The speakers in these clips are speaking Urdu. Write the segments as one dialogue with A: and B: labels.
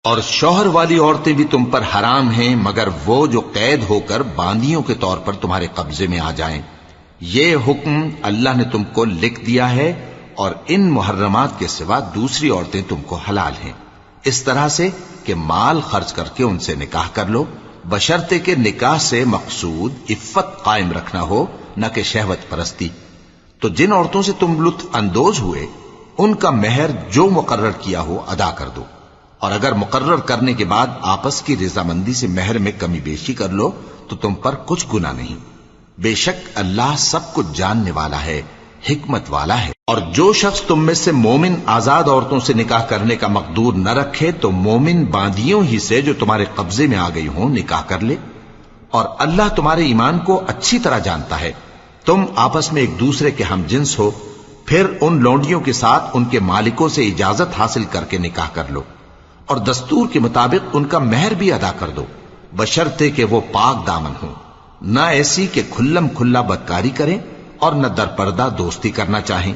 A: اور شوہر والی عورتیں بھی تم پر حرام ہیں مگر وہ جو قید ہو کر باندیوں کے طور پر تمہارے قبضے میں آ جائیں۔ یہ حکم اللہ نے تم کو لکھ دیا ہے، اور ان محرمات کے سوا دوسری عورتیں تم کو حلال ہیں، اس طرح سے کہ مال خرچ کر کے ان سے نکاح کر لو، بشرطے کہ نکاح سے مقصود عفت قائم رکھنا ہو، نہ کہ شہوت پرستی۔ تو جن عورتوں سے تم لطف اندوز ہوئے ان کا مہر جو مقرر کیا ہو ادا کر دو، اور اگر مقرر کرنے کے بعد آپس کی رضامندی سے مہر میں کمی بیشی کر لو تو تم پر کچھ گناہ نہیں۔ بے شک اللہ سب کچھ جاننے والا ہے، حکمت والا ہے۔ اور جو شخص تم میں سے مومن آزاد عورتوں سے نکاح کرنے کا مقدور نہ رکھے تو مومن باندیوں ہی سے جو تمہارے قبضے میں آ گئی ہوں نکاح کر لے، اور اللہ تمہارے ایمان کو اچھی طرح جانتا ہے۔ تم آپس میں ایک دوسرے کے ہم جنس ہو، پھر ان لونڈیوں کے ساتھ ان کے مالکوں سے اجازت حاصل کر کے نکاح کر لو، اور دستور کے مطابق ان کا مہر بھی ادا کر دو، بشرطے کہ وہ پاک دامن ہوں، نہ ایسی کہ کھلم کھلا بدکاری کریں اور نہ درپردہ دوستی کرنا چاہیں۔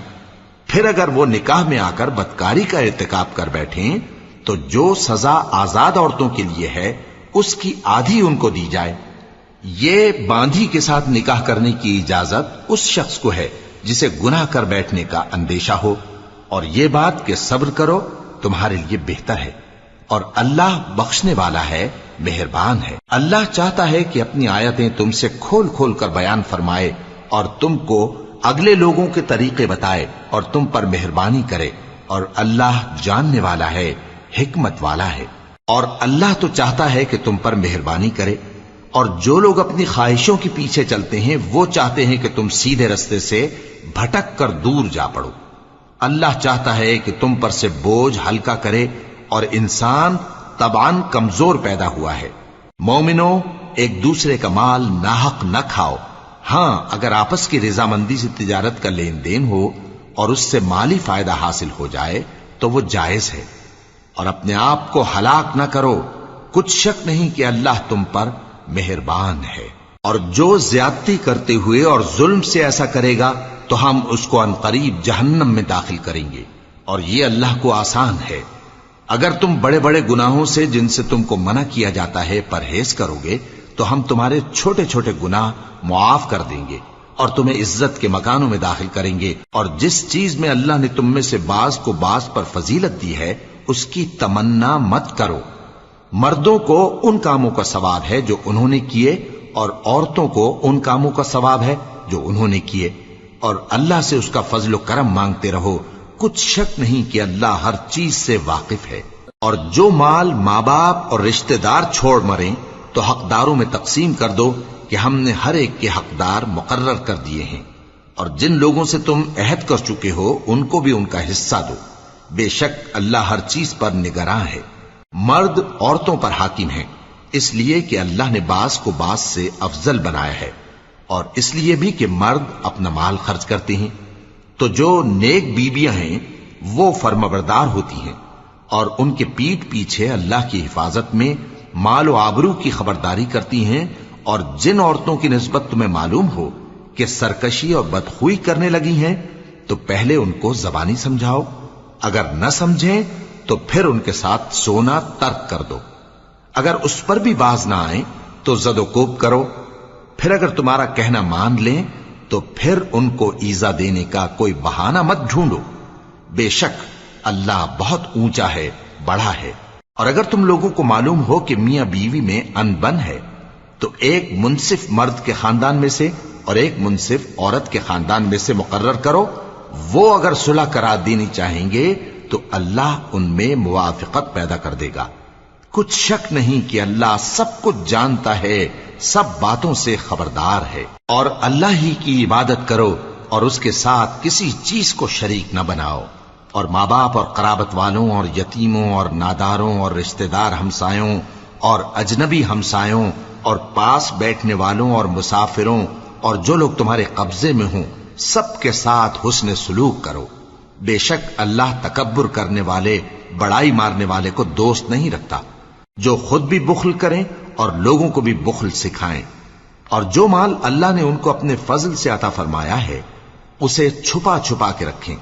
A: پھر اگر وہ نکاح میں آ کر بدکاری کا ارتکاب کر بیٹھیں تو جو سزا آزاد عورتوں کے لیے ہے اس کی آدھی ان کو دی جائے۔ یہ باندھی کے ساتھ نکاح کرنے کی اجازت اس شخص کو ہے جسے گناہ کر بیٹھنے کا اندیشہ ہو، اور یہ بات کہ صبر کرو تمہارے لیے بہتر ہے، اور اللہ بخشنے والا ہے، مہربان ہے۔ اللہ چاہتا ہے کہ اپنی آیتیں تم سے کھول کھول کر بیان فرمائے اور تم کو اگلے لوگوں کے طریقے بتائے اور تم پر مہربانی کرے، اور اللہ جاننے والا ہے، حکمت والا ہے۔ اور اللہ تو چاہتا ہے کہ تم پر مہربانی کرے، اور جو لوگ اپنی خواہشوں کے پیچھے چلتے ہیں وہ چاہتے ہیں کہ تم سیدھے رستے سے بھٹک کر دور جا پڑو۔ اللہ چاہتا ہے کہ تم پر سے بوجھ ہلکا کرے، اور انسان طبعاً کمزور پیدا ہوا ہے۔ مومنوں، ایک دوسرے کا مال ناحق نہ کھاؤ، ہاں اگر آپس کی رضامندی سے تجارت کا لین دین ہو اور اس سے مالی فائدہ حاصل ہو جائے تو وہ جائز ہے، اور اپنے آپ کو ہلاک نہ کرو، کچھ شک نہیں کہ اللہ تم پر مہربان ہے۔ اور جو زیادتی کرتے ہوئے اور ظلم سے ایسا کرے گا تو ہم اس کو عنقریب جہنم میں داخل کریں گے، اور یہ اللہ کو آسان ہے۔ اگر تم بڑے بڑے گناہوں سے جن سے تم کو منع کیا جاتا ہے پرہیز کرو گے تو ہم تمہارے چھوٹے چھوٹے گناہ معاف کر دیں گے اور تمہیں عزت کے مکانوں میں داخل کریں گے۔ اور جس چیز میں اللہ نے تم میں سے بعض کو بعض پر فضیلت دی ہے اس کی تمنا مت کرو۔ مردوں کو ان کاموں کا ثواب ہے جو انہوں نے کیے، اور عورتوں کو ان کاموں کا ثواب ہے جو انہوں نے کیے، اور اللہ سے اس کا فضل و کرم مانگتے رہو، کچھ شک نہیں کہ اللہ ہر چیز سے واقف ہے۔ اور جو مال ماں باپ اور رشتہ دار چھوڑ مریں تو حقداروں میں تقسیم کر دو کہ ہم نے ہر ایک کے حقدار مقرر کر دیے ہیں، اور جن لوگوں سے تم عہد کر چکے ہو ان کو بھی ان کا حصہ دو، بے شک اللہ ہر چیز پر نگراں ہے۔ مرد عورتوں پر حاکم ہیں، اس لیے کہ اللہ نے بعض کو بعض سے افضل بنایا ہے، اور اس لیے بھی کہ مرد اپنا مال خرچ کرتے ہیں۔ تو جو نیک بیویاں ہیں وہ فرمانبردار ہوتی ہیں، اور ان کے پیٹھ پیچھے اللہ کی حفاظت میں مال و آبرو کی خبرداری کرتی ہیں۔ اور جن عورتوں کی نسبت تمہیں معلوم ہو کہ سرکشی اور بدخوئی کرنے لگی ہیں تو پہلے ان کو زبانی سمجھاؤ، اگر نہ سمجھیں تو پھر ان کے ساتھ سونا ترک کر دو۔ اگر اس پر بھی باز نہ آئیں تو زد و کوب کرو، پھر اگر تمہارا کہنا مان لیں تو پھر ان کو ایذا دینے کا کوئی بہانہ مت ڈھونڈو، بے شک اللہ بہت اونچا ہے، بڑا ہے۔ اور اگر تم لوگوں کو معلوم ہو کہ میاں بیوی میں انبن ہے تو ایک منصف مرد کے خاندان میں سے اور ایک منصف عورت کے خاندان میں سے مقرر کرو، وہ اگر صلح کرا دینی چاہیں گے تو اللہ ان میں موافقت پیدا کر دے گا۔ کچھ شک نہیں کہ اللہ سب کچھ جانتا ہے، سب باتوں سے خبردار ہے۔ اور اللہ ہی کی عبادت کرو اور اس کے ساتھ کسی چیز کو شریک نہ بناؤ، اور ماں باپ اور قرابت والوں اور یتیموں اور ناداروں اور رشتہ دار ہمسایوں اور اجنبی ہمسایوں اور پاس بیٹھنے والوں اور مسافروں اور جو لوگ تمہارے قبضے میں ہوں سب کے ساتھ حسن سلوک کرو، بے شک اللہ تکبر کرنے والے، بڑائی مارنے والے کو دوست نہیں رکھتا، جو خود بھی بخل کریں اور لوگوں کو بھی بخل سکھائیں۔ اور جو مال اللہ نے ان کو اپنے فضل سے عطا فرمایا ہے اسے چھپا چھپا کے رکھیں،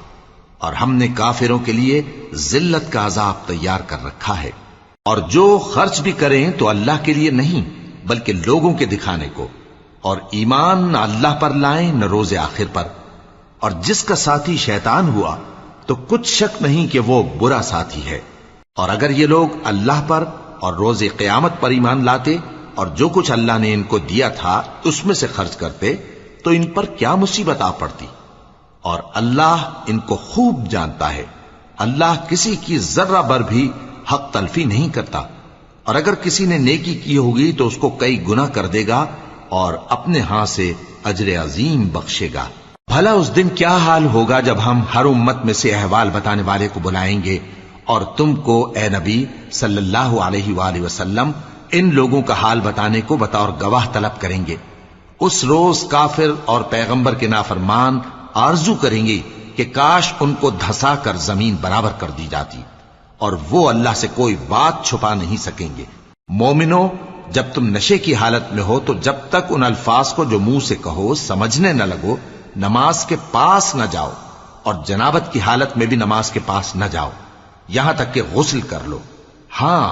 A: اور ہم نے کافروں کے لیے ذلت کا عذاب تیار کر رکھا ہے۔ اور جو خرچ بھی کریں تو اللہ کے لیے نہیں بلکہ لوگوں کے دکھانے کو، اور ایمان نہ اللہ پر لائیں نہ روز آخر پر، اور جس کا ساتھی شیطان ہوا تو کچھ شک نہیں کہ وہ برا ساتھی ہے۔ اور اگر یہ لوگ اللہ پر اور روز قیامت پر ایمان لاتے اور جو کچھ اللہ نے ان کو دیا تھا اس میں سے خرچ کرتے تو ان پر کیا مصیبت آ پڑتی، اور اللہ ان کو خوب جانتا ہے۔ اللہ کسی کی ذرہ بر بھی حق تلفی نہیں کرتا، اور اگر کسی نے نیکی کی ہوگی تو اس کو کئی گنا کر دے گا اور اپنے ہاں سے اجر عظیم بخشے گا۔ بھلا اس دن کیا حال ہوگا جب ہم ہر امت میں سے احوال بتانے والے کو بلائیں گے اور تم کو اے نبی صلی اللہ علیہ وآلہ وسلم ان لوگوں کا حال بتانے کو بطور گواہ طلب کریں گے۔ اس روز کافر اور پیغمبر کے نافرمان آرزو کریں گے کہ کاش ان کو دھسا کر زمین برابر کر دی جاتی، اور وہ اللہ سے کوئی بات چھپا نہیں سکیں گے۔ مومنو، جب تم نشے کی حالت میں ہو تو جب تک ان الفاظ کو جو منہ سے کہو سمجھنے نہ لگو نماز کے پاس نہ جاؤ، اور جنابت کی حالت میں بھی نماز کے پاس نہ جاؤ یہاں تک کہ غسل کر لو۔ ہاں،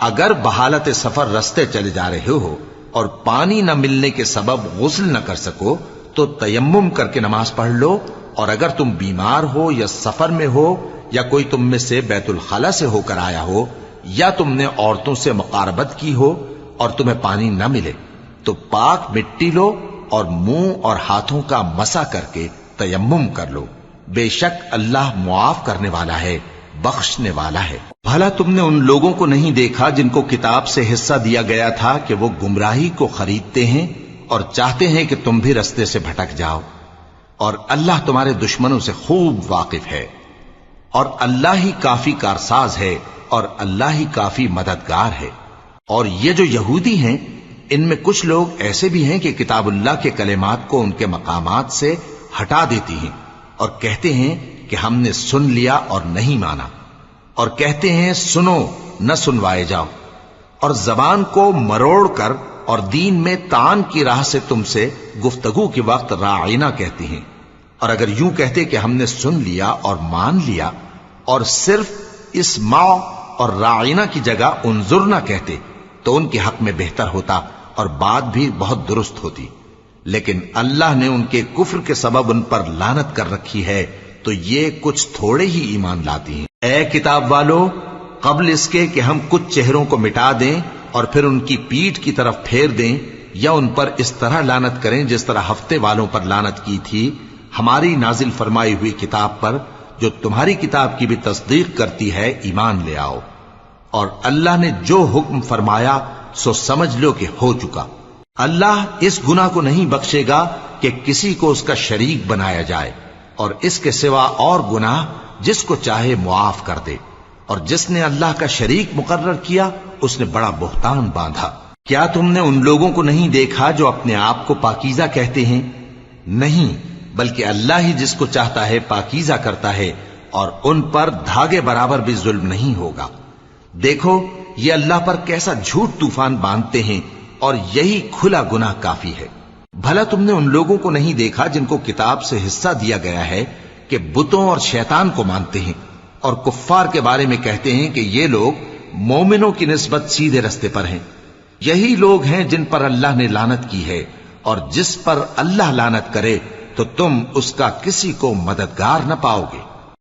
A: اگر بحالت سفر رستے چلے جا رہے ہو اور پانی نہ ملنے کے سبب غسل نہ کر سکو تو تیمم کر کے نماز پڑھ لو، اور اگر تم بیمار ہو یا سفر میں ہو یا کوئی تم میں سے بیت الخلا سے ہو کر آیا ہو یا تم نے عورتوں سے مقاربت کی ہو اور تمہیں پانی نہ ملے تو پاک مٹی لو اور منہ اور ہاتھوں کا مسح کر کے تیمم کر لو، بے شک اللہ معاف کرنے والا ہے، بخشنے والا ہے۔ بھلا تم نے ان لوگوں کو نہیں دیکھا جن کو کتاب سے حصہ دیا گیا تھا کہ وہ گمراہی کو خریدتے ہیں اور چاہتے ہیں کہ تم بھی رستے سے بھٹک جاؤ، اور اللہ تمہارے دشمنوں سے خوب واقف ہے، اور اللہ ہی کافی کارساز ہے اور اللہ ہی کافی مددگار ہے۔ اور یہ جو یہودی ہیں ان میں کچھ لوگ ایسے بھی ہیں کہ کتاب اللہ کے کلمات کو ان کے مقامات سے ہٹا دیتی ہیں اور کہتے ہیں کہ ہم نے سن لیا اور نہیں مانا، اور کہتے ہیں سنو نہ سنوائے جاؤ، اور زبان کو مروڑ کر اور دین میں طعن کی راہ سے تم سے گفتگو کے وقت راعینا کہتے ہیں، اور اگر یوں کہتے کہ ہم نے سن لیا اور مان لیا اور صرف اسمع اور راعینا کی جگہ انظرنا کہتے تو ان کے حق میں بہتر ہوتا اور بات بھی بہت درست ہوتی، لیکن اللہ نے ان کے کفر کے سبب ان پر لعنت کر رکھی ہے تو یہ کچھ تھوڑے ہی ایمان لاتی ہیں۔ اے کتاب والو، قبل اس کے کہ ہم کچھ چہروں کو مٹا دیں اور پھر ان کی پیٹھ کی طرف پھیر دیں یا ان پر اس طرح لعنت کریں جس طرح ہفتے والوں پر لعنت کی تھی، ہماری نازل فرمائی ہوئی کتاب پر جو تمہاری کتاب کی بھی تصدیق کرتی ہے ایمان لے آؤ، اور اللہ نے جو حکم فرمایا سو سمجھ لو کہ ہو چکا۔ اللہ اس گناہ کو نہیں بخشے گا کہ کسی کو اس کا شریک بنایا جائے، اور اس کے سوا اور گناہ جس کو چاہے معاف کر دے، اور جس نے اللہ کا شریک مقرر کیا اس نے بڑا بہتان باندھا۔ کیا تم نے ان لوگوں کو نہیں دیکھا جو اپنے آپ کو پاکیزہ کہتے ہیں؟ نہیں، بلکہ اللہ ہی جس کو چاہتا ہے پاکیزہ کرتا ہے، اور ان پر دھاگے برابر بھی ظلم نہیں ہوگا۔ دیکھو یہ اللہ پر کیسا جھوٹ طوفان باندھتے ہیں، اور یہی کھلا گناہ کافی ہے۔ بھلا تم نے ان لوگوں کو نہیں دیکھا جن کو کتاب سے حصہ دیا گیا ہے کہ بتوں اور شیطان کو مانتے ہیں، اور کفار کے بارے میں کہتے ہیں کہ یہ لوگ مومنوں کی نسبت سیدھے رستے پر ہیں۔ یہی لوگ ہیں جن پر اللہ نے لعنت کی ہے، اور جس پر اللہ لعنت کرے تو تم اس کا کسی کو مددگار نہ پاؤ گے۔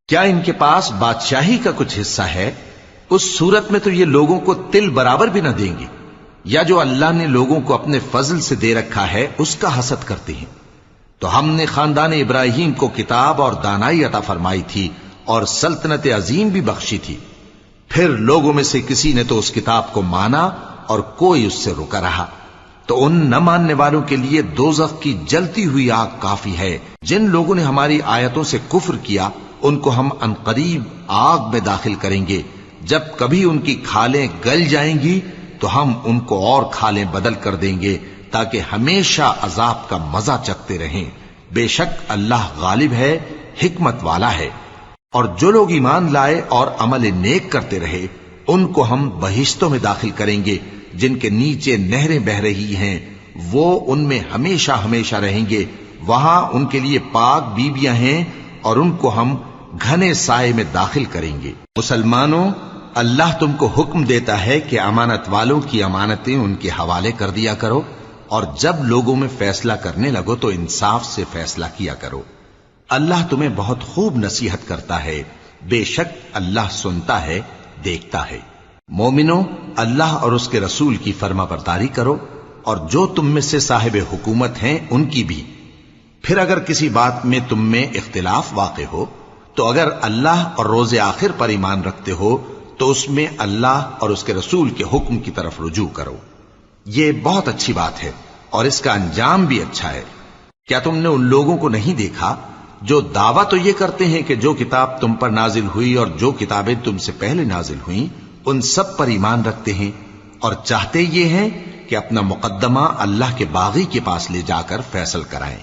A: کیا ان کے پاس بادشاہی کا کچھ حصہ ہے؟ اس صورت میں تو یہ لوگوں کو تل برابر بھی نہ دیں گے، یا جو اللہ نے لوگوں کو اپنے فضل سے دے رکھا ہے اس کا حسد کرتے ہیں۔ تو ہم نے خاندان ابراہیم کو کتاب اور دانائی عطا فرمائی تھی اور سلطنت عظیم بھی بخشی تھی، پھر لوگوں میں سے کسی نے تو اس کتاب کو مانا اور کوئی اس سے رکا رہا، تو ان نہ ماننے والوں کے لیے دوزخ کی جلتی ہوئی آگ کافی ہے۔ جن لوگوں نے ہماری آیتوں سے کفر کیا ان کو ہم عنقریب آگ میں داخل کریں گے، جب کبھی ان کی کھالیں گل جائیں گی تو ہم ان کو اور کھالیں بدل کر دیں گے تاکہ ہمیشہ عذاب کا مزہ چکھتے رہیں۔ بے شک اللہ غالب ہے، حکمت والا ہے۔ اور جو لوگ ایمان لائے اور عمل نیک کرتے رہے ان کو ہم بہشتوں میں داخل کریں گے جن کے نیچے نہریں بہ رہی ہیں، وہ ان میں ہمیشہ ہمیشہ رہیں گے، وہاں ان کے لیے پاک بیویاں ہیں اور ان کو ہم گھنے سائے میں داخل کریں گے۔ مسلمانوں، اللہ تم کو حکم دیتا ہے کہ امانت والوں کی امانتیں ان کے حوالے کر دیا کرو، اور جب لوگوں میں فیصلہ کرنے لگو تو انصاف سے فیصلہ کیا کرو۔ اللہ تمہیں بہت خوب نصیحت کرتا ہے، بے شک اللہ سنتا ہے، دیکھتا ہے۔ مومنو، اللہ اور اس کے رسول کی فرما برداری کرو، اور جو تم میں سے صاحب حکومت ہیں ان کی بھی۔ پھر اگر کسی بات میں تم میں اختلاف واقع ہو تو اگر اللہ اور روز آخر پر ایمان رکھتے ہو تو اس میں اللہ اور اس کے رسول کے حکم کی طرف رجوع کرو۔ یہ بہت اچھی بات ہے اور اس کا انجام بھی اچھا ہے۔ کیا تم نے ان لوگوں کو نہیں دیکھا جو دعویٰ تو یہ کرتے ہیں کہ جو کتاب تم پر نازل ہوئی اور جو کتابیں تم سے پہلے نازل ہوئیں ان سب پر ایمان رکھتے ہیں، اور چاہتے یہ ہیں کہ اپنا مقدمہ اللہ کے باغی کے پاس لے جا کر فیصل کرائیں،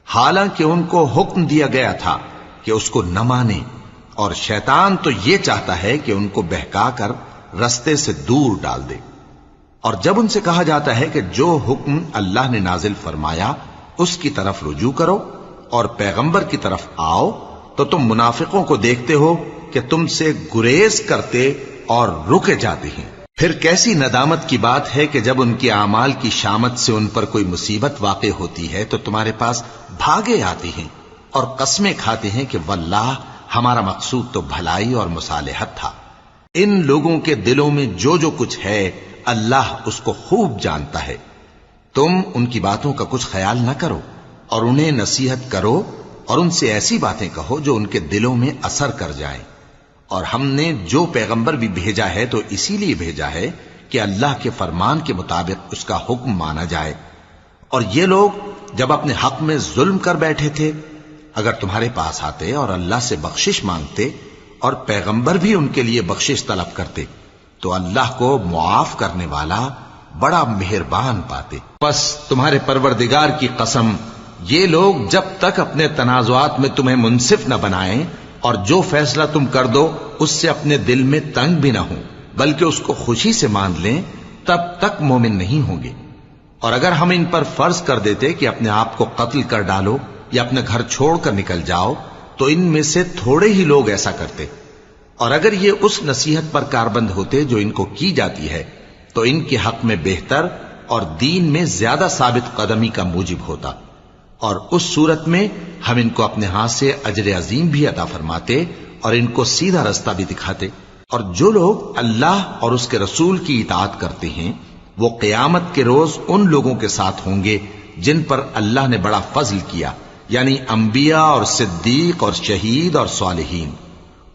A: حالانکہ ان کو حکم دیا گیا تھا کہ اس کو نہ مانیں، اور شیطان تو یہ چاہتا ہے کہ ان کو بہکا کر رستے سے دور ڈال دے۔ اور جب ان سے کہا جاتا ہے کہ جو حکم اللہ نے نازل فرمایا اس کی طرف رجوع کرو اور پیغمبر کی طرف آؤ، تو تم منافقوں کو دیکھتے ہو کہ تم سے گریز کرتے اور رکے جاتے ہیں۔ پھر کیسی ندامت کی بات ہے کہ جب ان کے اعمال کی شامت سے ان پر کوئی مصیبت واقع ہوتی ہے تو تمہارے پاس بھاگے آتے ہیں اور قسمیں کھاتے ہیں کہ واللہ ہمارا مقصود تو بھلائی اور مصالحت تھا۔ ان لوگوں کے دلوں میں جو جو کچھ ہے اللہ اس کو خوب جانتا ہے۔ تم ان کی باتوں کا کچھ خیال نہ کرو اور انہیں نصیحت کرو، اور ان سے ایسی باتیں کہو جو ان کے دلوں میں اثر کر جائیں۔ اور ہم نے جو پیغمبر بھی بھیجا ہے تو اسی لیے بھیجا ہے کہ اللہ کے فرمان کے مطابق اس کا حکم مانا جائے۔ اور یہ لوگ جب اپنے حق میں ظلم کر بیٹھے تھے، اگر تمہارے پاس آتے اور اللہ سے بخشش مانگتے اور پیغمبر بھی ان کے لیے بخشش طلب کرتے تو اللہ کو معاف کرنے والا بڑا مہربان پاتے۔ پس تمہارے پروردگار کی قسم، یہ لوگ جب تک اپنے تنازعات میں تمہیں منصف نہ بنائیں اور جو فیصلہ تم کر دو اس سے اپنے دل میں تنگ بھی نہ ہوں بلکہ اس کو خوشی سے مان لیں، تب تک مومن نہیں ہوں گے۔ اور اگر ہم ان پر فرض کر دیتے کہ اپنے آپ کو قتل کر ڈالو یا اپنے گھر چھوڑ کر نکل جاؤ تو ان میں سے تھوڑے ہی لوگ ایسا کرتے، اور اگر یہ اس نصیحت پر کاربند ہوتے جو ان کو کی جاتی ہے تو ان کے حق میں بہتر اور دین میں زیادہ ثابت قدمی کا موجب ہوتا، اور اس صورت میں ہم ان کو اپنے ہاتھ سے اجر عظیم بھی عطا فرماتے اور ان کو سیدھا رستہ بھی دکھاتے۔ اور جو لوگ اللہ اور اس کے رسول کی اطاعت کرتے ہیں وہ قیامت کے روز ان لوگوں کے ساتھ ہوں گے جن پر اللہ نے بڑا فضل کیا، یعنی انبیاء اور صدیق اور شہید اور صالحین،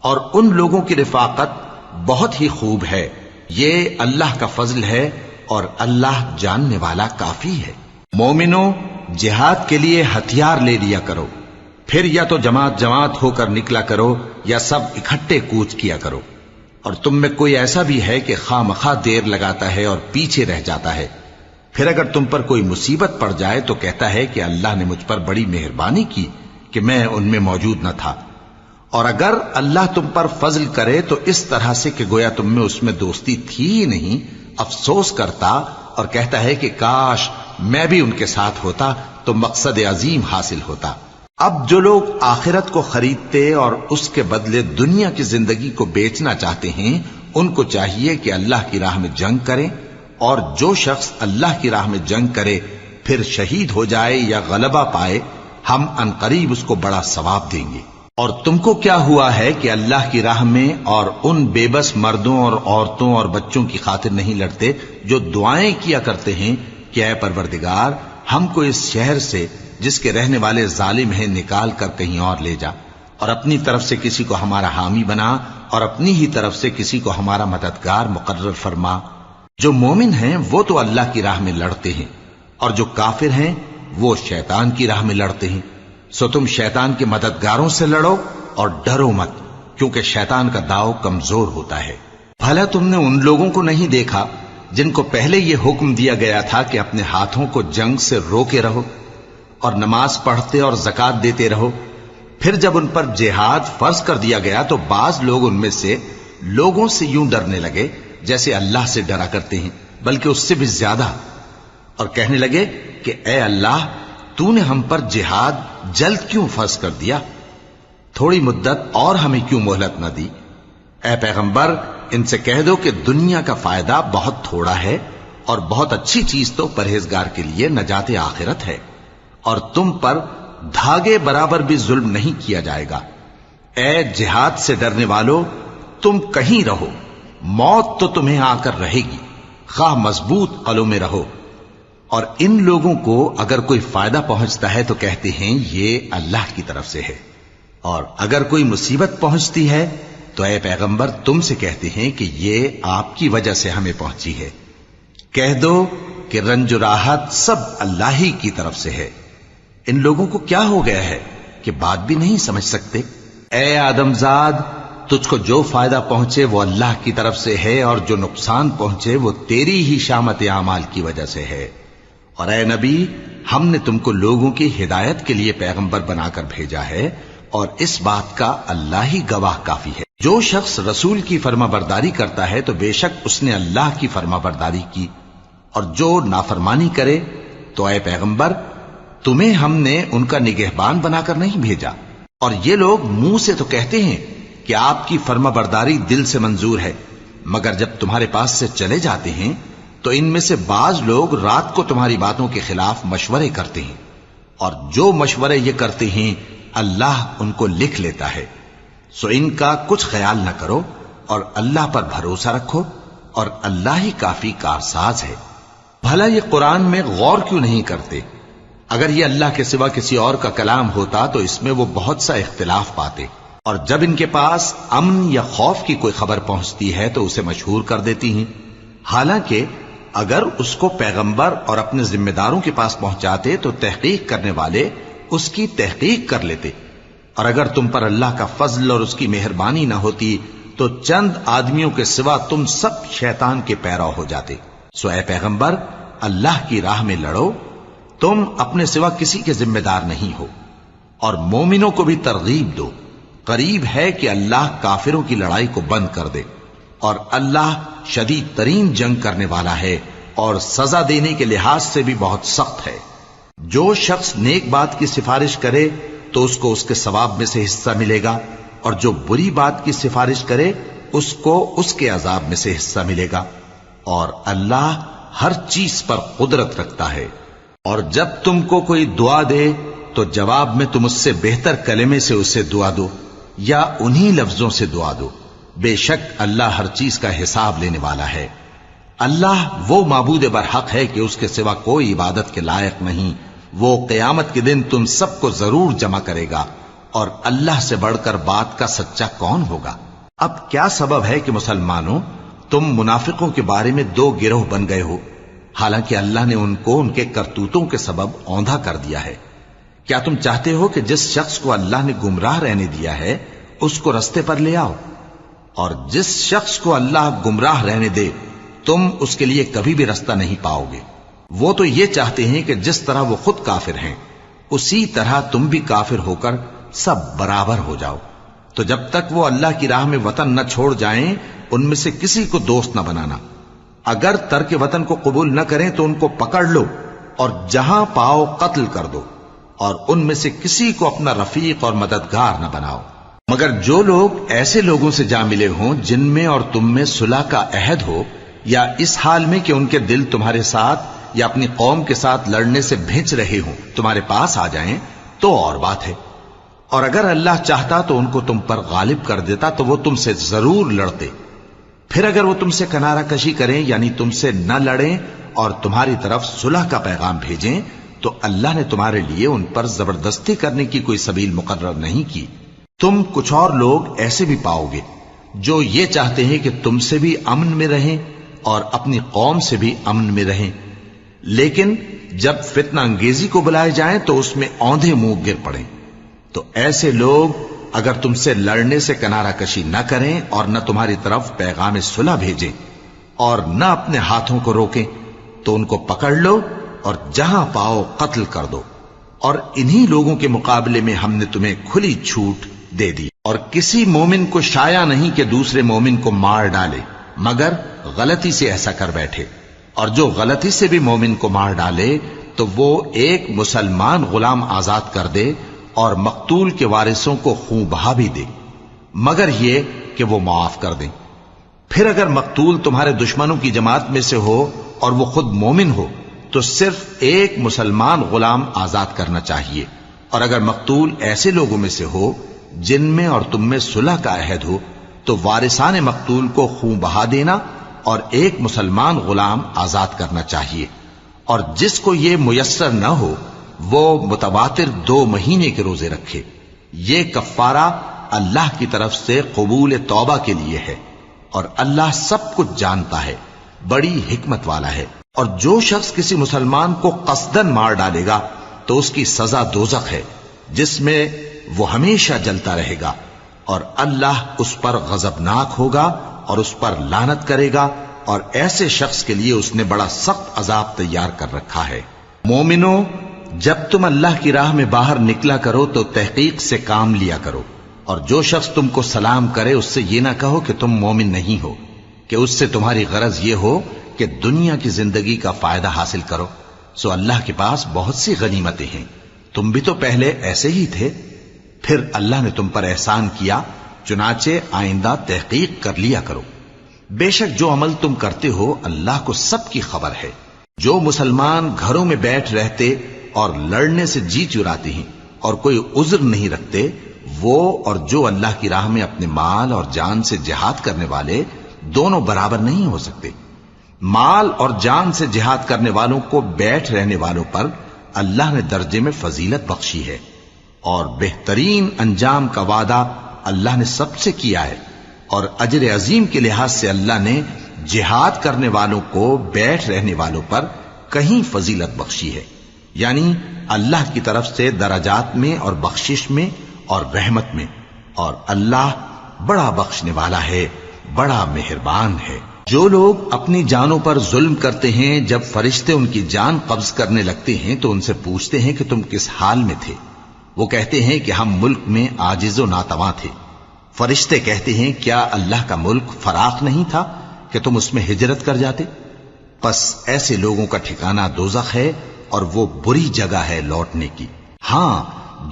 A: اور ان لوگوں کی رفاقت بہت ہی خوب ہے۔ یہ اللہ کا فضل ہے اور اللہ جاننے والا کافی ہے۔ مومنو، جہاد کے لیے ہتھیار لے لیا کرو، پھر یا تو جماعت جماعت ہو کر نکلا کرو یا سب اکٹھے کوچ کیا کرو۔ اور تم میں کوئی ایسا بھی ہے کہ خواہ مخواہ دیر لگاتا ہے اور پیچھے رہ جاتا ہے، پھر اگر تم پر کوئی مصیبت پڑ جائے تو کہتا ہے کہ اللہ نے مجھ پر بڑی مہربانی کی کہ میں ان میں موجود نہ تھا۔ اور اگر اللہ تم پر فضل کرے تو اس طرح سے کہ گویا تم میں اس میں دوستی تھی ہی نہیں، افسوس کرتا اور کہتا ہے کہ کاش میں بھی ان کے ساتھ ہوتا تو مقصد عظیم حاصل ہوتا۔ اب جو لوگ آخرت کو خریدتے اور اس کے بدلے دنیا کی زندگی کو بیچنا چاہتے ہیں ان کو چاہیے کہ اللہ کی راہ میں جنگ کریں، اور جو شخص اللہ کی راہ میں جنگ کرے پھر شہید ہو جائے یا غلبہ پائے ہم عنقریب اس کو بڑا ثواب دیں گے۔ اور تم کو کیا ہوا ہے کہ اللہ کی راہ میں اور ان بے بس مردوں اور عورتوں اور بچوں کی خاطر نہیں لڑتے جو دعائیں کیا کرتے ہیں کہ اے پروردگار ہم کو اس شہر سے جس کے رہنے والے ظالم ہیں نکال کر کہیں اور لے جا، اور اپنی طرف سے کسی کو ہمارا حامی بنا اور اپنی ہی طرف سے کسی کو ہمارا مددگار مقرر فرما۔ جو مومن ہیں وہ تو اللہ کی راہ میں لڑتے ہیں، اور جو کافر ہیں وہ شیطان کی راہ میں لڑتے ہیں، سو تم شیطان کے مددگاروں سے لڑو اور ڈرو مت، کیونکہ شیطان کا داؤ کمزور ہوتا ہے۔ بھلا تم نے ان لوگوں کو نہیں دیکھا جن کو پہلے یہ حکم دیا گیا تھا کہ اپنے ہاتھوں کو جنگ سے روکے رہو اور نماز پڑھتے اور زکوٰۃ دیتے رہو، پھر جب ان پر جہاد فرض کر دیا گیا تو بعض لوگ ان میں سے لوگوں سے یوں ڈرنے لگے جیسے اللہ سے ڈرا کرتے ہیں، بلکہ اس سے بھی زیادہ، اور کہنے لگے کہ اے اللہ تو نے ہم پر جہاد جلد کیوں فرض کر دیا؟ تھوڑی مدت اور ہمیں کیوں مہلت نہ دی؟ اے پیغمبر ان سے کہہ دو کہ دنیا کا فائدہ بہت تھوڑا ہے اور بہت اچھی چیز تو پرہیزگار کے لیے نجات آخرت ہے، اور تم پر دھاگے برابر بھی ظلم نہیں کیا جائے گا۔ اے جہاد سے ڈرنے والو، تم کہیں رہو، موت تو تمہیں آ کر رہے گی، خواہ مضبوط قلعوں میں رہو۔ اور ان لوگوں کو اگر کوئی فائدہ پہنچتا ہے تو کہتے ہیں یہ اللہ کی طرف سے ہے، اور اگر کوئی مصیبت پہنچتی ہے تو اے پیغمبر تم سے کہتے ہیں کہ یہ آپ کی وجہ سے ہمیں پہنچی ہے۔ کہہ دو کہ رنج و راحت سب اللہ ہی کی طرف سے ہے۔ ان لوگوں کو کیا ہو گیا ہے کہ بات بھی نہیں سمجھ سکتے؟ اے آدم زاد، تجھ کو جو فائدہ پہنچے وہ اللہ کی طرف سے ہے، اور جو نقصان پہنچے وہ تیری ہی شامت اعمال کی وجہ سے ہے۔ اور اے نبی، ہم نے تم کو لوگوں کی ہدایت کے لیے پیغمبر بنا کر بھیجا ہے، اور اس بات کا اللہ ہی گواہ کافی ہے۔ جو شخص رسول کی فرما برداری کرتا ہے تو بے شک اس نے اللہ کی فرما برداری کی، اور جو نافرمانی کرے تو اے پیغمبر تمہیں ہم نے ان کا نگہبان بنا کر نہیں بھیجا۔ اور یہ لوگ منہ سے تو کہتے ہیں کہ آپ کی فرما برداری دل سے منظور ہے، مگر جب تمہارے پاس سے چلے جاتے ہیں تو ان میں سے بعض لوگ رات کو تمہاری باتوں کے خلاف مشورے کرتے ہیں، اور جو مشورے یہ کرتے ہیں اللہ ان کو لکھ لیتا ہے۔ سو ان کا کچھ خیال نہ کرو اور اللہ پر بھروسہ رکھو، اور اللہ ہی کافی کارساز ہے۔ بھلا یہ قرآن میں غور کیوں نہیں کرتے؟ اگر یہ اللہ کے سوا کسی اور کا کلام ہوتا تو اس میں وہ بہت سا اختلاف پاتے، اور جب ان کے پاس امن یا خوف کی کوئی خبر پہنچتی ہے تو اسے مشہور کر دیتی ہیں، حالانکہ اگر اس کو پیغمبر اور اپنے ذمہ داروں کے پاس پہنچاتے تو تحقیق کرنے والے اس کی تحقیق کر لیتے، اور اگر تم پر اللہ کا فضل اور اس کی مہربانی نہ ہوتی تو چند آدمیوں کے سوا تم سب شیطان کے پیرو ہو جاتے۔ سو اے پیغمبر اللہ کی راہ میں لڑو، تم اپنے سوا کسی کے ذمہ دار نہیں ہو، اور مومنوں کو بھی ترغیب دو، قریب ہے کہ اللہ کافروں کی لڑائی کو بند کر دے، اور اللہ شدید ترین جنگ کرنے والا ہے اور سزا دینے کے لحاظ سے بھی بہت سخت ہے۔ جو شخص نیک بات کی سفارش کرے تو اس کو اس کے ثواب میں سے حصہ ملے گا، اور جو بری بات کی سفارش کرے اس کو اس کے عذاب میں سے حصہ ملے گا، اور اللہ ہر چیز پر قدرت رکھتا ہے۔ اور جب تم کو کوئی دعا دے تو جواب میں تم اس سے بہتر کلمے سے اسے دعا دو یا انہی لفظوں سے دعا دو، بے شک اللہ ہر چیز کا حساب لینے والا ہے۔ اللہ وہ معبود برحق ہے کہ اس کے سوا کوئی عبادت کے لائق نہیں۔ وہ قیامت کے دن تم سب کو ضرور جمع کرے گا، اور اللہ سے بڑھ کر بات کا سچا کون ہوگا؟ اب کیا سبب ہے کہ مسلمانوں تم منافقوں کے بارے میں دو گروہ بن گئے ہو، حالانکہ اللہ نے ان کو ان کے کرتوتوں کے سبب اوندھا کر دیا ہے؟ کیا تم چاہتے ہو کہ جس شخص کو اللہ نے گمراہ رہنے دیا ہے اس کو رستے پر لے آؤ، اور جس شخص کو اللہ گمراہ رہنے دے تم اس کے لیے کبھی بھی رستہ نہیں پاؤ گے؟ وہ تو یہ چاہتے ہیں کہ جس طرح وہ خود کافر ہیں اسی طرح تم بھی کافر ہو کر سب برابر ہو جاؤ۔ تو جب تک وہ اللہ کی راہ میں وطن نہ چھوڑ جائیں ان میں سے کسی کو دوست نہ بنانا۔ اگر ترک وطن کو قبول نہ کریں تو ان کو پکڑ لو اور جہاں پاؤ قتل کر دو، اور ان میں سے کسی کو اپنا رفیق اور مددگار نہ بناؤ، مگر جو لوگ ایسے لوگوں سے جا ملے ہوں جن میں اور تم میں صلح کا عہد ہو، یا اس حال میں کہ ان کے دل تمہارے ساتھ یا اپنی قوم کے ساتھ لڑنے سے بھنچ رہے ہوں تمہارے پاس آ جائیں تو اور بات ہے، اور اگر اللہ چاہتا تو ان کو تم پر غالب کر دیتا تو وہ تم سے ضرور لڑتے۔ پھر اگر وہ تم سے کنارہ کشی کریں یعنی تم سے نہ لڑیں اور تمہاری طرف صلح کا پیغام بھیجیں تو اللہ نے تمہارے لیے ان پر زبردستی کرنے کی کوئی سبیل مقرر نہیں کی۔ تم کچھ اور لوگ ایسے بھی پاؤ گے جو یہ چاہتے ہیں کہ تم سے بھی امن میں رہیں اور اپنی قوم سے بھی امن میں رہیں، لیکن جب فتنہ انگیزی کو بلائے جائیں تو اس میں اوندھے منہ گر پڑیں۔ تو ایسے لوگ اگر تم سے لڑنے سے کنارہ کشی نہ کریں اور نہ تمہاری طرف پیغام صلح بھیجیں اور نہ اپنے ہاتھوں کو روکیں تو ان کو پکڑ لو اور جہاں پاؤ قتل کر دو، اور انہی لوگوں کے مقابلے میں ہم نے تمہیں کھلی چھوٹ دے دی۔ اور کسی مومن کو شایع نہیں کہ دوسرے مومن کو مار ڈالے مگر غلطی سے ایسا کر بیٹھے، اور جو غلطی سے بھی مومن کو مار ڈالے تو وہ ایک مسلمان غلام آزاد کر دے اور مقتول کے وارثوں کو خون بہا بھی دے، مگر یہ کہ وہ معاف کر دیں۔ پھر اگر مقتول تمہارے دشمنوں کی جماعت میں سے ہو اور وہ خود مومن ہو تو صرف ایک مسلمان غلام آزاد کرنا چاہیے، اور اگر مقتول ایسے لوگوں میں سے ہو جن میں اور تم میں صلح کا عہد ہو تو وارثان مقتول کو خون بہا دینا اور ایک مسلمان غلام آزاد کرنا چاہیے، اور جس کو یہ میسر نہ ہو وہ متواتر 2 مہینے کے روزے رکھے۔ یہ کفارہ اللہ کی طرف سے قبول توبہ کے لیے ہے، اور اللہ سب کچھ جانتا ہے، بڑی حکمت والا ہے۔ اور جو شخص کسی مسلمان کو قصدن مار ڈالے گا تو اس کی سزا دوزخ ہے، جس میں وہ ہمیشہ جلتا رہے گا، اور اللہ اس پر غضبناک ہوگا اور اس پر لعنت کرے گا، اور ایسے شخص کے لیے اس نے بڑا سخت عذاب تیار کر رکھا ہے۔ مومنو، جب تم اللہ کی راہ میں باہر نکلا کرو تو تحقیق سے کام لیا کرو، اور جو شخص تم کو سلام کرے اس سے یہ نہ کہو کہ تم مومن نہیں ہو، کہ اس سے تمہاری غرض یہ ہو کہ دنیا کی زندگی کا فائدہ حاصل کرو۔ سو اللہ کے پاس بہت سی غنیمتیں ہیں، تم بھی تو پہلے ایسے ہی تھے، پھر اللہ نے تم پر احسان کیا، چنانچہ آئندہ تحقیق کر لیا کرو۔ بے شک جو عمل تم کرتے ہو اللہ کو سب کی خبر ہے۔ جو مسلمان گھروں میں بیٹھ رہتے اور لڑنے سے جی چراتے ہیں اور کوئی عذر نہیں رکھتے، وہ اور جو اللہ کی راہ میں اپنے مال اور جان سے جہاد کرنے والے دونوں برابر نہیں ہو سکتے۔ مال اور جان سے جہاد کرنے والوں کو بیٹھ رہنے والوں پر اللہ نے درجے میں فضیلت بخشی ہے، اور بہترین انجام کا وعدہ اللہ نے سب سے کیا ہے، اور اجر عظیم کے لحاظ سے اللہ نے جہاد کرنے والوں کو بیٹھ رہنے والوں پر کہیں فضیلت بخشی ہے، یعنی اللہ کی طرف سے درجات میں اور بخشش میں اور رحمت میں، اور اللہ بڑا بخشنے والا ہے، بڑا مہربان ہے۔ جو لوگ اپنی جانوں پر ظلم کرتے ہیں، جب فرشتے ان کی جان قبض کرنے لگتے ہیں تو ان سے پوچھتے ہیں کہ تم کس حال میں تھے؟ وہ کہتے ہیں کہ ہم ملک میں عاجز و ناتواں تھے۔ فرشتے کہتے ہیں کیا اللہ کا ملک فراخ نہیں تھا کہ تم اس میں ہجرت کر جاتے؟ پس ایسے لوگوں کا ٹھکانہ دوزخ ہے، اور وہ بری جگہ ہے لوٹنے کی۔ ہاں،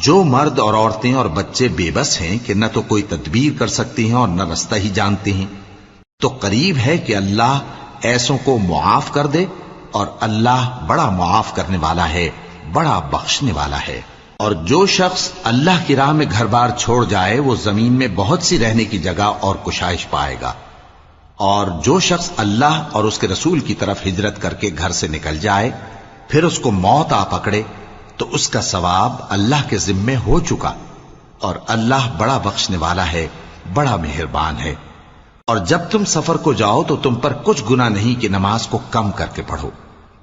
A: جو مرد اور عورتیں اور بچے بے بس ہیں کہ نہ تو کوئی تدبیر کر سکتے ہیں اور نہ رستہ ہی جانتے ہیں، تو قریب ہے کہ اللہ ایسوں کو معاف کر دے، اور اللہ بڑا معاف کرنے والا ہے، بڑا بخشنے والا ہے۔ اور جو شخص اللہ کی راہ میں گھر بار چھوڑ جائے وہ زمین میں بہت سی رہنے کی جگہ اور کشائش پائے گا، اور جو شخص اللہ اور اس کے رسول کی طرف ہجرت کر کے گھر سے نکل جائے پھر اس کو موت آ پکڑے تو اس کا ثواب اللہ کے ذمے ہو چکا، اور اللہ بڑا بخشنے والا ہے، بڑا مہربان ہے۔ اور جب تم سفر کو جاؤ تو تم پر کچھ گناہ نہیں کہ نماز کو کم کر کے پڑھو،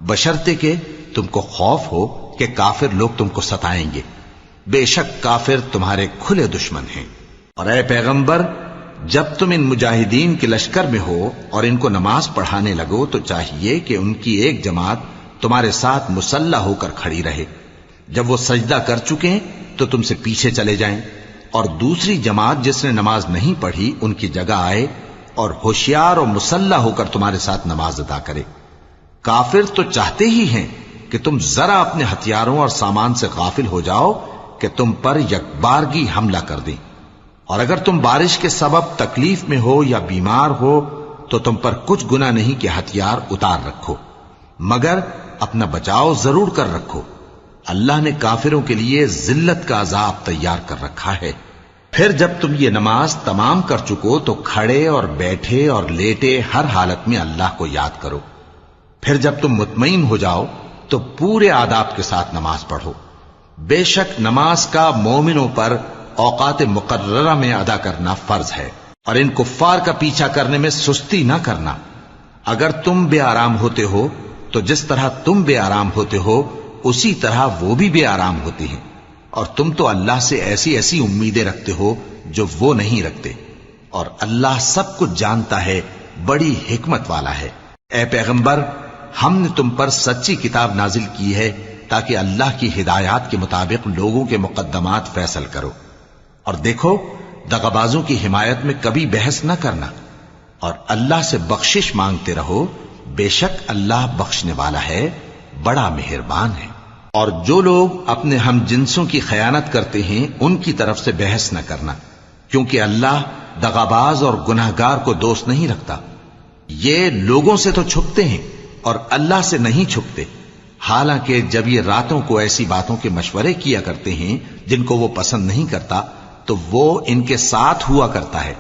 A: بشرطے کہ تم کو خوف ہو کہ کافر لوگ تم کو ستائیں گے، بے شک کافر تمہارے کھلے دشمن ہیں۔ اور اے پیغمبر، جب تم ان مجاہدین کے لشکر میں ہو اور ان کو نماز پڑھانے لگو تو چاہیے کہ ان کی ایک جماعت تمہارے ساتھ مسلح ہو کر کھڑی رہے، جب وہ سجدہ کر چکے تو تم سے پیچھے چلے جائیں، اور دوسری جماعت جس نے نماز نہیں پڑھی ان کی جگہ آئے اور ہوشیار اور مسلح ہو کر تمہارے ساتھ نماز ادا کرے۔ کافر تو چاہتے ہی ہیں کہ تم ذرا اپنے ہتھیاروں اور سامان سے غافل ہو جاؤ کہ تم پر یکبارگی حملہ کر دیں، اور اگر تم بارش کے سبب تکلیف میں ہو یا بیمار ہو تو تم پر کچھ گناہ نہیں کہ ہتھیار اتار رکھو، مگر اپنا بچاؤ ضرور کر رکھو، اللہ نے کافروں کے لیے ذلت کا عذاب تیار کر رکھا ہے۔ پھر جب تم یہ نماز تمام کر چکو تو کھڑے اور بیٹھے اور لیٹے ہر حالت میں اللہ کو یاد کرو۔ پھر جب تم مطمئن ہو جاؤ تو پورے آداب کے ساتھ نماز پڑھو۔ بے شک نماز کا مومنوں پر اوقات مقررہ میں ادا کرنا فرض ہے، اور ان کفار کا پیچھا کرنے میں سستی نہ کرنا۔ اگر تم بے آرام ہوتے ہو تو جس طرح تم بے آرام ہوتے ہو اسی طرح وہ بھی بے آرام ہوتے ہیں، اور تم تو اللہ سے ایسی ایسی امیدیں رکھتے ہو جو وہ نہیں رکھتے، اور اللہ سب کچھ جانتا ہے، بڑی حکمت والا ہے۔ اے پیغمبر، ہم نے تم پر سچی کتاب نازل کی ہے تاکہ اللہ کی ہدایات کے مطابق لوگوں کے مقدمات فیصل کرو، اور دیکھو دغابازوں کی حمایت میں کبھی بحث نہ کرنا، اور اللہ سے بخشش مانگتے رہو، بے شک اللہ بخشنے والا ہے، بڑا مہربان ہے۔ اور جو لوگ اپنے ہم جنسوں کی خیانت کرتے ہیں ان کی طرف سے بحث نہ کرنا، کیونکہ اللہ دغاباز اور گناہگار کو دوست نہیں رکھتا۔ یہ لوگوں سے تو چھپتے ہیں اور اللہ سے نہیں چھپتے، حالانکہ جب یہ راتوں کو ایسی باتوں کے مشورے کیا کرتے ہیں جن کو وہ پسند نہیں کرتا تو وہ ان کے ساتھ ہوا کرتا ہے،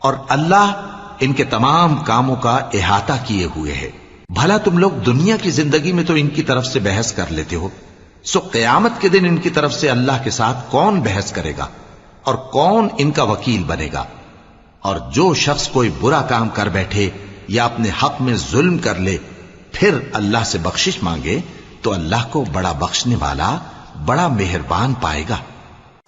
A: اور اللہ ان کے تمام کاموں کا احاطہ کیے ہوئے ہے۔ بھلا تم لوگ دنیا کی زندگی میں تو ان کی طرف سے بحث کر لیتے ہو، سو قیامت کے دن ان کی طرف سے اللہ کے ساتھ کون بحث کرے گا اور کون ان کا وکیل بنے گا؟ اور جو شخص کوئی برا کام کر بیٹھے یا اپنے حق میں ظلم کر لے پھر اللہ سے بخشش مانگے تو اللہ کو بڑا بخشنے والا، بڑا مہربان پائے گا۔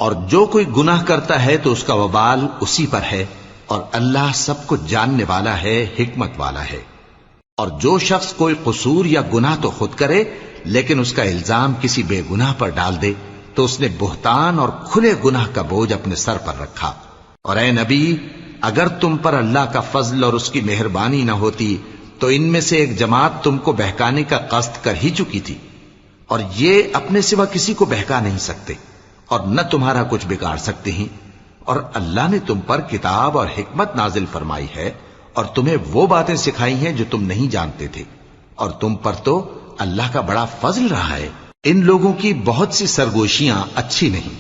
A: اور جو کوئی گناہ کرتا ہے تو اس کا وبال اسی پر ہے، اور اللہ سب کچھ جاننے والا ہے، حکمت والا ہے۔ اور جو شخص کوئی قصور یا گناہ تو خود کرے لیکن اس کا الزام کسی بے گناہ پر ڈال دے تو اس نے بہتان اور کھلے گناہ کا بوجھ اپنے سر پر رکھا۔ اور اے نبی، اگر تم پر اللہ کا فضل اور اس کی مہربانی نہ ہوتی تو ان میں سے ایک جماعت تم کو بہکانے کا قصد کر ہی چکی تھی، اور یہ اپنے سوا کسی کو بہکا نہیں سکتے اور نہ تمہارا کچھ بگاڑ سکتے ہیں۔ اور اللہ نے تم پر کتاب اور حکمت نازل فرمائی ہے اور تمہیں وہ باتیں سکھائی ہیں جو تم نہیں جانتے تھے، اور تم پر تو اللہ کا بڑا فضل رہا ہے۔ ان لوگوں کی بہت سی سرگوشیاں اچھی نہیں،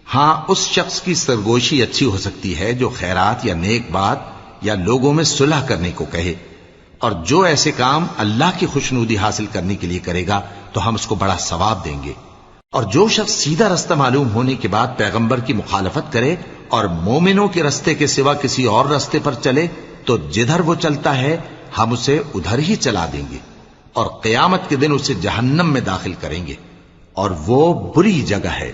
A: ہاں اس شخص کی سرگوشی اچھی ہو سکتی ہے جو خیرات یا نیک بات یا لوگوں میں صلح کرنے کو کہے، اور جو ایسے کام اللہ کی خوشنودی حاصل کرنے کے لیے کرے گا تو ہم اس کو بڑا ثواب دیں گے۔ اور جو شخص سیدھا رستہ معلوم ہونے کے بعد پیغمبر کی مخالفت کرے اور مومنوں کے رستے کے سوا کسی اور رستے پر چلے تو جدھر وہ چلتا ہے ہم اسے ادھر ہی چلا دیں گے، اور قیامت کے دن اسے جہنم میں داخل کریں گے، اور وہ بری جگہ ہے۔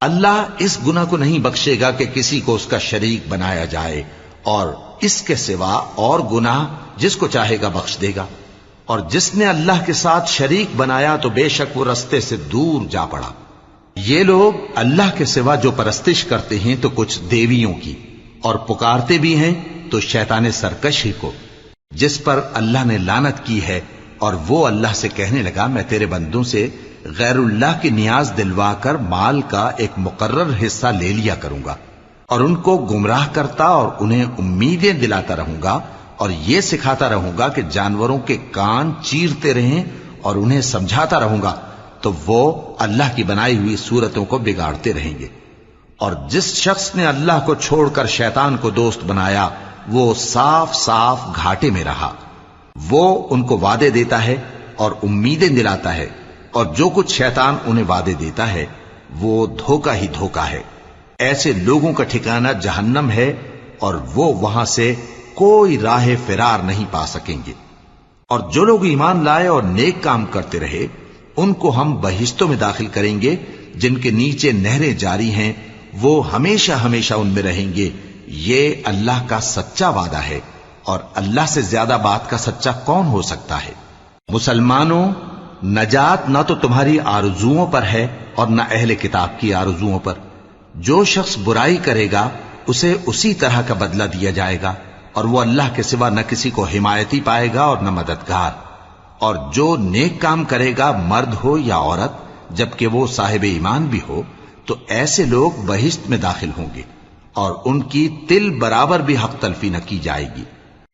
A: اللہ اس گناہ کو نہیں بخشے گا کہ کسی کو اس کا شریک بنایا جائے، اور اس کے سوا اور گناہ جس کو چاہے گا بخش دے گا، اور جس نے اللہ کے ساتھ شریک بنایا تو بے شک وہ رستے سے دور جا پڑا۔ یہ لوگ اللہ کے سوا جو پرستش کرتے ہیں تو کچھ دیویوں کی، اور پکارتے بھی ہیں تو شیطان سرکش ہی کو، جس پر اللہ نے لعنت کی ہے، اور وہ اللہ سے کہنے لگا میں تیرے بندوں سے غیر اللہ کی نیاز دلوا کر مال کا ایک مقرر حصہ لے لیا کروں گا، اور ان کو گمراہ کرتا اور انہیں امیدیں دلاتا رہوں گا، اور یہ سکھاتا رہوں گا کہ جانوروں کے کان چیرتے رہیں، اور انہیں سمجھاتا رہوں گا تو وہ اللہ کی بنائی ہوئی صورتوں کو بگاڑتے رہیں گے۔ اور جس شخص نے اللہ کو چھوڑ کر شیطان کو دوست بنایا وہ صاف صاف گھاٹے میں رہا۔ وہ ان کو وعدے دیتا ہے اور امیدیں دلاتا ہے، اور جو کچھ شیطان انہیں وعدے دیتا ہے وہ دھوکہ ہی دھوکہ ہے۔ ایسے لوگوں کا ٹھکانہ جہنم ہے، اور وہ وہاں سے کوئی راہ فرار نہیں پا سکیں گے۔ اور جو لوگ ایمان لائے اور نیک کام کرتے رہے ان کو ہم بہشتوں میں داخل کریں گے جن کے نیچے نہریں جاری ہیں، وہ ہمیشہ ہمیشہ ان میں رہیں گے۔ یہ اللہ کا سچا وعدہ ہے، اور اللہ سے زیادہ بات کا سچا کون ہو سکتا ہے؟ مسلمانوں، نجات نہ تو تمہاری آرزوؤں پر ہے اور نہ اہل کتاب کی آرزوؤں پر۔ جو شخص برائی کرے گا اسے اسی طرح کا بدلہ دیا جائے گا، اور وہ اللہ کے سوا نہ کسی کو حمایتی پائے گا اور نہ مددگار۔ اور جو نیک کام کرے گا مرد ہو یا عورت جبکہ وہ صاحب ایمان بھی ہو تو ایسے لوگ بہشت میں داخل ہوں گے، اور ان کی تل برابر بھی حق تلفی نہ کی جائے گی۔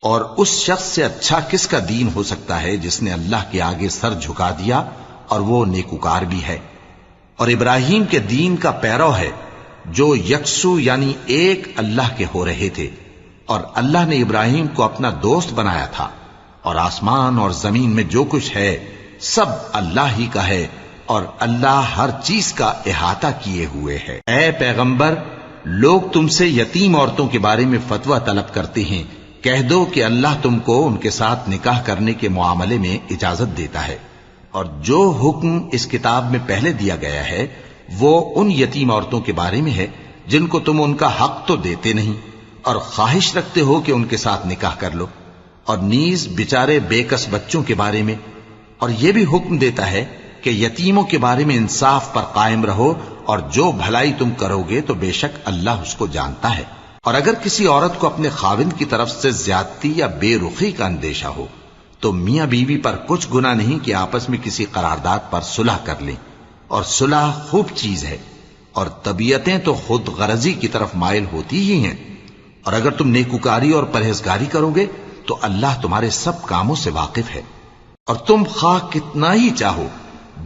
A: اور اس شخص سے اچھا کس کا دین ہو سکتا ہے جس نے اللہ کے آگے سر جھکا دیا اور وہ نیکوکار بھی ہے، اور ابراہیم کے دین کا پیرو ہے جو یکسو یعنی ایک اللہ کے ہو رہے تھے، اور اللہ نے ابراہیم کو اپنا دوست بنایا تھا۔ اور آسمان اور زمین میں جو کچھ ہے سب اللہ ہی کا ہے، اور اللہ ہر چیز کا احاطہ کیے ہوئے ہے۔ اے پیغمبر، لوگ تم سے یتیم عورتوں کے بارے میں فتویٰ طلب کرتے ہیں، کہہ دو کہ اللہ تم کو ان کے ساتھ نکاح کرنے کے معاملے میں اجازت دیتا ہے، اور جو حکم اس کتاب میں پہلے دیا گیا ہے وہ ان یتیم عورتوں کے بارے میں ہے جن کو تم ان کا حق تو دیتے نہیں، اور خواہش رکھتے ہو کہ ان کے ساتھ نکاح کر لو، اور نیز بیچارے بے کس بچوں کے بارے میں۔ اور یہ بھی حکم دیتا ہے کہ یتیموں کے بارے میں انصاف پر قائم رہو، اور جو بھلائی تم کرو گے تو بے شک اللہ اس کو جانتا ہے۔ اور اگر کسی عورت کو اپنے خاوند کی طرف سے زیادتی یا بے رخی کا اندیشہ ہو تو میاں بیوی پر کچھ گناہ نہیں کہ آپس میں کسی قرارداد پر صلح کر لیں، اور صلح خوب چیز ہے، اور طبیعتیں تو خود غرضی کی طرف مائل ہوتی ہی ہیں۔ اور اگر تم نیکوکاری اور پرہیزگاری کرو گے تو اللہ تمہارے سب کاموں سے واقف ہے۔ اور تم خواہ کتنا ہی چاہو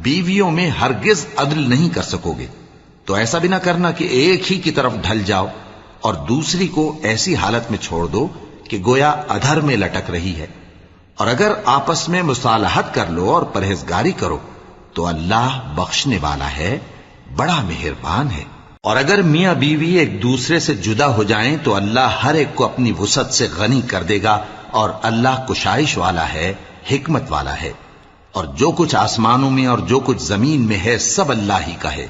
A: بیویوں میں ہرگز عدل نہیں کر سکو گے، تو ایسا بھی نہ کرنا کہ ایک ہی کی طرف ڈھل جاؤ اور دوسری کو ایسی حالت میں چھوڑ دو کہ گویا ادھر میں لٹک رہی ہے۔ اور اگر آپس میں مصالحت کر لو اور پرہیزگاری کرو تو اللہ بخشنے والا ہے، بڑا مہربان ہے۔ اور اگر میاں بیوی ایک دوسرے سے جدا ہو جائیں تو اللہ ہر ایک کو اپنی وسعت سے غنی کر دے گا، اور اللہ کشائش والا ہے، حکمت والا ہے۔ اور جو کچھ آسمانوں میں اور جو کچھ زمین میں ہے سب اللہ ہی کا ہے۔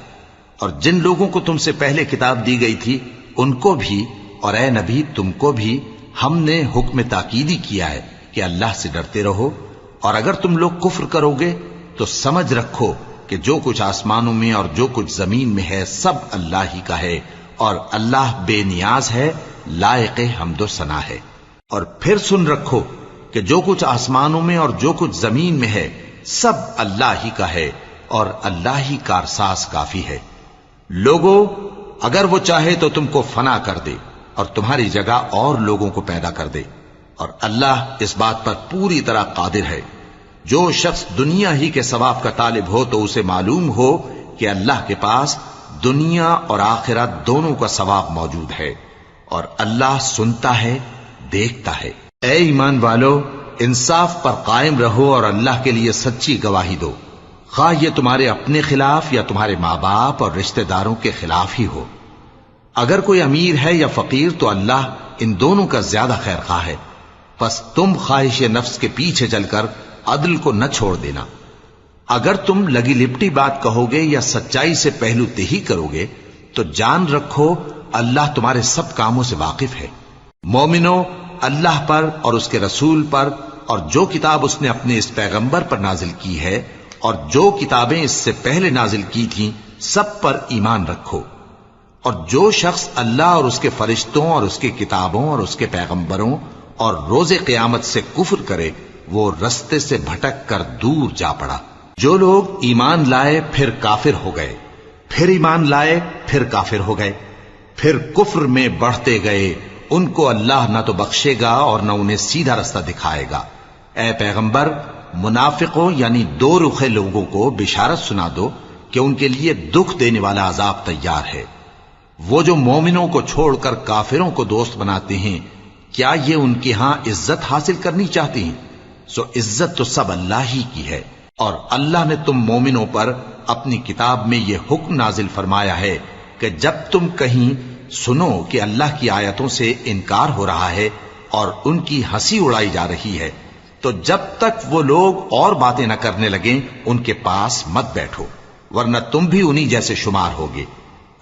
A: اور جن لوگوں کو تم سے پہلے کتاب دی گئی تھی ان کو بھی اور اے نبی تم کو بھی ہم نے حکم تاکیدی کیا ہے کہ اللہ سے ڈرتے رہو، اور اگر تم لوگ کفر کرو گے تو سمجھ رکھو کہ جو کچھ آسمانوں میں اور جو کچھ زمین میں ہے سب اللہ ہی کا ہے، اور اللہ بے نیاز ہے، لائق حمد و ثنا ہے۔ اور پھر سن رکھو کہ جو کچھ آسمانوں میں اور جو کچھ زمین میں ہے سب اللہ ہی کا ہے، اور اللہ ہی کارساز کافی ہے۔ لوگو اگر وہ چاہے تو تم کو فنا کر دے اور تمہاری جگہ اور لوگوں کو پیدا کر دے، اور اللہ اس بات پر پوری طرح قادر ہے۔ جو شخص دنیا ہی کے ثواب کا طالب ہو تو اسے معلوم ہو کہ اللہ کے پاس دنیا اور آخرت دونوں کا ثواب موجود ہے، اور اللہ سنتا ہے، دیکھتا ہے۔ اے ایمان والو، انصاف پر قائم رہو اور اللہ کے لیے سچی گواہی دو، خواہ یہ تمہارے اپنے خلاف یا تمہارے ماں باپ اور رشتہ داروں کے خلاف ہی ہو۔ اگر کوئی امیر ہے یا فقیر تو اللہ ان دونوں کا زیادہ خیر خواہ ہے، پس تم خواہش نفس کے پیچھے چل کر عدل کو نہ چھوڑ دینا۔ اگر تم لگی لپٹی بات کہو گے یا سچائی سے پہلو تہی کرو گے تو جان رکھو اللہ تمہارے سب کاموں سے واقف ہے۔ مومنو، اللہ پر اور اس کے رسول پر اور جو کتاب اس نے اپنے اس پیغمبر پر نازل کی ہے اور جو کتابیں اس سے پہلے نازل کی تھیں سب پر ایمان رکھو۔ اور جو شخص اللہ اور اس کے فرشتوں اور اس کے کتابوں اور اس کے پیغمبروں اور روز قیامت سے کفر کرے وہ رستے سے بھٹک کر دور جا پڑا۔ جو لوگ ایمان لائے پھر کافر ہو گئے، پھر ایمان لائے پھر کافر ہو گئے، پھر کفر میں بڑھتے گئے، ان کو اللہ نہ تو بخشے گا اور نہ انہیں سیدھا رستہ دکھائے گا۔ اے پیغمبر، منافقوں یعنی دو رخے لوگوں کو بشارت سنا دو کہ ان کے لیے دکھ دینے والا عذاب تیار ہے۔ وہ جو مومنوں کو چھوڑ کر کافروں کو دوست بناتے ہیں، کیا یہ ان کے ہاں عزت حاصل کرنی چاہتے ہیں؟ سو عزت تو سب اللہ ہی کی ہے۔ اور اللہ نے تم مومنوں پر اپنی کتاب میں یہ حکم نازل فرمایا ہے کہ جب تم کہیں سنو کہ اللہ کی آیتوں سے انکار ہو رہا ہے اور ان کی ہنسی اڑائی جا رہی ہے تو جب تک وہ لوگ اور باتیں نہ کرنے لگیں ان کے پاس مت بیٹھو، ورنہ تم بھی انہی جیسے شمار ہوگے۔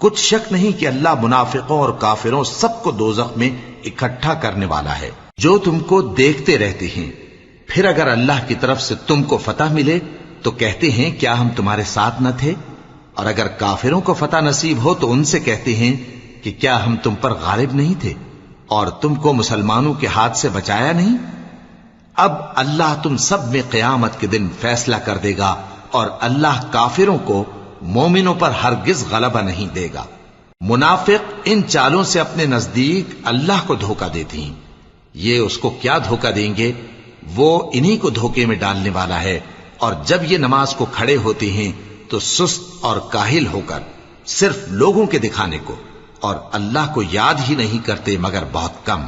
A: کچھ شک نہیں کہ اللہ منافقوں اور کافروں سب کو دوزخ میں اکٹھا کرنے والا ہے، جو تم کو دیکھتے رہتے ہیں۔ پھر اگر اللہ کی طرف سے تم کو فتح ملے تو کہتے ہیں کیا ہم تمہارے ساتھ نہ تھے، اور اگر کافروں کو فتح نصیب ہو تو ان سے کہتے ہیں کہ کیا ہم تم پر غالب نہیں تھے اور تم کو مسلمانوں کے ہاتھ سے بچایا نہیں؟ اب اللہ تم سب میں قیامت کے دن فیصلہ کر دے گا، اور اللہ کافروں کو مومنوں پر ہرگز غلبہ نہیں دے گا۔ منافق ان چالوں سے اپنے نزدیک اللہ کو دھوکہ دیتے ہیں، یہ اس کو کیا دھوکہ دیں گے؟ وہ انہی کو دھوکے میں ڈالنے والا ہے۔ اور جب یہ نماز کو کھڑے ہوتے ہیں تو سست اور کاہل ہو کر صرف لوگوں کے دکھانے کو اور اللہ کو یاد ہی نہیں کرتے مگر بہت کم۔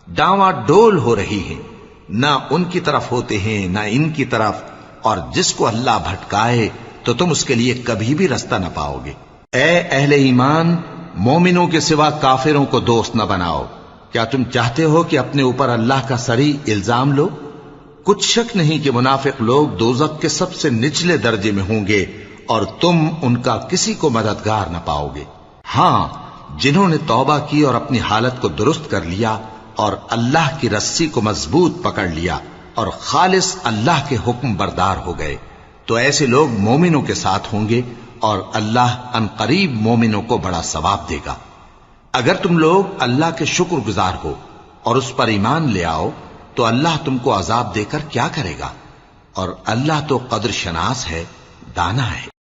A: ڈاواں ڈول ہو رہی ہیں، نہ ان کی طرف ہوتے ہیں نہ ان کی طرف، اور جس کو اللہ بھٹکائے تو تم اس کے لیے کبھی بھی رستہ نہ پاؤ گے۔ اے اہل ایمان، مومنوں کے سوا کافروں کو دوست نہ بناؤ۔ کیا تم چاہتے ہو کہ اپنے اوپر اللہ کا صریح الزام لو؟ کچھ شک نہیں کہ منافق لوگ دوزخ کے سب سے نچلے درجے میں ہوں گے اور تم ان کا کسی کو مددگار نہ پاؤ گے۔ ہاں، جنہوں نے توبہ کی اور اپنی حالت کو درست کر لیا اور اللہ کی رسی کو مضبوط پکڑ لیا اور خالص اللہ کے حکم بردار ہو گئے تو ایسے لوگ مومنوں کے ساتھ ہوں گے، اور اللہ ان قریب مومنوں کو بڑا ثواب دے گا۔ اگر تم لوگ اللہ کے شکر گزار ہو اور اس پر ایمان لے آؤ تو اللہ تم کو عذاب دے کر کیا کرے گا؟ اور اللہ تو قدر شناس ہے، دانا ہے۔